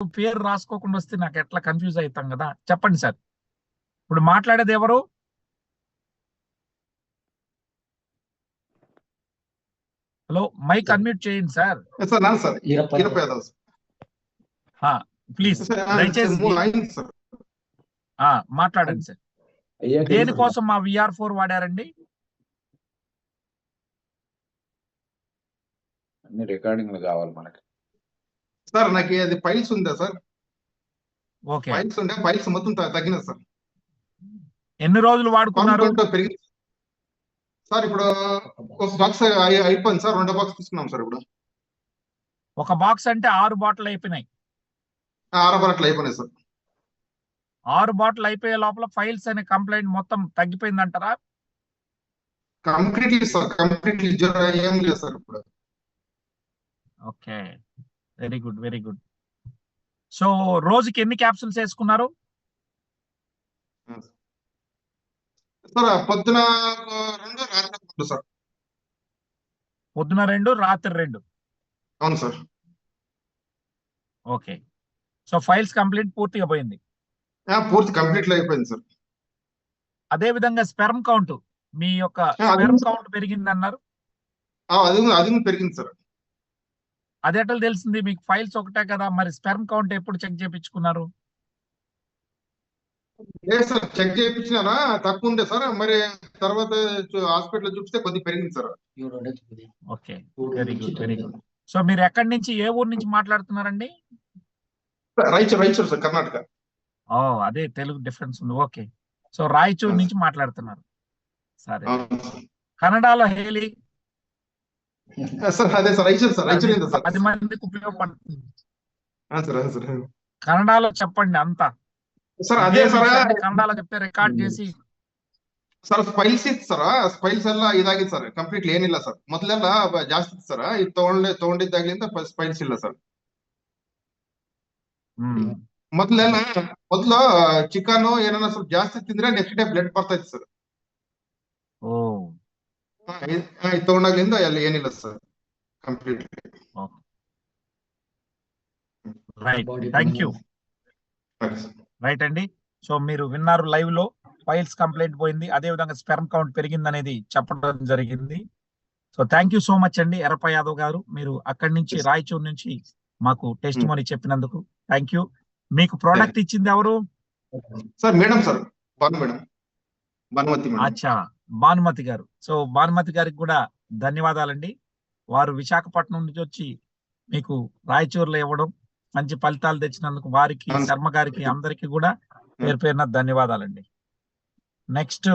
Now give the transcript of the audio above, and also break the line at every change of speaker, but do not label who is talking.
పేరు రాసుకోకుండా వస్తే నాకు ఎట్లా కన్ఫ్యూజ్ అవుతాం కదా. చెప్పండి సార్. ఇప్పుడు మాట్లాడేది ఎవరు? హలో, మైక్ అన్మ్యూట్ చేయండి సార్.
సార్ నాన్న సార్ ఈరప్ప యాదవ్
ప్లీజ్ దయచేసి మాట్లాడండి సార్. దేనికోసం మా VR4 వాడారండి?
అన్ని రికార్డింగ్లు కావాలి మనకి
సార్. నాకు అది ఫైల్స్ ఉందా సార్?
ఓకే,
ఫైల్స్ ఉండే, ఫైల్స్ మొత్తం తగ్గినది సార్.
ఎన్ని రోజులు వాడుకున్నారు
పెరిగింది సార్. ఇప్పుడు ఒక బాక్స్ అయిపోయింది సార్, 2 బాక్స్ తీసుకున్నాం సార్. ఇప్పుడు
ఒక బాక్స్ అంటే 6 బాటిల్ అయిపోయినాయి.
6 బాటిల్ అయిపోయినాయి సార్.
6 బాటిల్ అయిపోయే లోపల ఫైల్స్ అనే కంప్లైంట్ మొత్తం తగ్గిపోయింది అంటారా?
కంప్లీట్లీ సార్, కంప్లీట్లీ ఏం లేదు సార్ ఇప్పుడు.
Okay, very good, very good. So రోజుకి ఎన్ని క్యాప్సూల్స్ వేసుకున్నారు
సార్? పొద్దున 2, రాత్రి 2 సార్.
పొద్దున 2, రాత్రి 2.
అవును sir.
Okay, so files complete పూర్తిగా పోయింది.
పూర్తి కంప్లీట్ అయిపోయింది సార్.
అదే విధంగా స్పెర్మ్ కౌంట్, మీ యొక్క స్పెర్మ్ కౌంట్ పెరిగింది అన్నారు.
అది పెరిగింది సార్.
అది ఎట్లా తెలిసింది మీకు? ఫైల్స్ ఒకటే కదా, మరి స్పెర్మ్ కౌంట్ ఎప్పుడు చెక్ చేయించుకున్నారు?
లేదు సార్, చెక్ చేయించినారా, తక్కువ ఉండే సార్. మరి తర్వాత హాస్పిటల్ చూపిస్తే కొద్దిగా పెరిగింది sir.
Okay, very good, very good. So మీరు ఎక్కడి నుంచి, ఏ ఊరు నుంచి మాట్లాడుతున్నారండి?
రాయచూర్ సార్, కర్ణాటక.
అదే తెలుగు డిఫరెన్స్ ఉంది. ఓకే, సో రాయచూర్ నుంచి మాట్లాడుతున్నారు. సరే, కన్నడలో హేలి
సార్. అదే సార్, రాయచూర్ సార్.
10 మందికి ఉపయోగపడుతుంది.
సార్
కన్నడలో చెప్పండి అంతా
సార్. ಅದೇ ಸರ್,
ಕನ್ನಡలో చెప్తే రికార్డ్ చేసి
ಸರ್ ಸ್ಪೈಲ್ಸ್ ಇತ್ತು ಸರ್. ಸ್ಪೈಲ್ಸ್ ಎಲ್ಲ ಇದಾಗಿದೆ ಸರ್, ಕಂಪ್ಲೀಟ್ಲಿ ಏನಿಲ್ಲ ಸರ್. ಮೊದಲೆಲ್ಲ ಜಾಸ್ತಿ ಇತ್ತು ಸರ್. ಇದು ತಗೊಂಡಿದ್ದಾಗ್ಲಿಂದ ಸ್ಪೈಲ್ಸ್ ಇಲ್ಲ ಸರ್. ಮೊದಲು ಚಿಕನ್ ಏನಾರ ಸ್ವಲ್ಪ ಜಾಸ್ತಿ ತಿಂದ್ರೆ ನೆಕ್ಸ್ಟ್ ಡೇ ಬ್ಲಡ್ ಬರ್ತಾ ಇತ್ತು ಸರ್. ಇದು ತಗೊಂಡಾಗ್ಲಿಂದ ಎಲ್ಲ ಏನಿಲ್ಲ sir, completely.
Right, thank you. Right అండి. సో మీరు విన్నారు, లైవ్ లో ఫైల్స్ కంప్లైంట్ పోయింది, అదే విధంగా స్పెర్మ్ కౌంట్ పెరిగింది అనేది చెప్పడం జరిగింది. So thank you so much అండి ఎర్రప్ప యాదవ్ గారు. మీరు అక్కడి నుంచి రాయచూర్ నుంచి మాకు టెస్ట్ మనీ చెప్పినందుకు థ్యాంక్ యూ. మీకు ప్రోడక్ట్ ఇచ్చింది ఎవరు
సార్? Madam sir, Bhanumathi.
అచ్చా, భానుమతి గారు. సో భానుమతి గారికి కూడా ధన్యవాదాలండి. వారు విశాఖపట్నం నుంచి వచ్చి మీకు రాయచూర్లో ఇవ్వడం, మంచి ఫలితాలు తెచ్చినందుకు వారికి, శర్మ గారికి, అందరికీ కూడా పేరు పేరున ధన్యవాదాలండి. నెక్స్ట్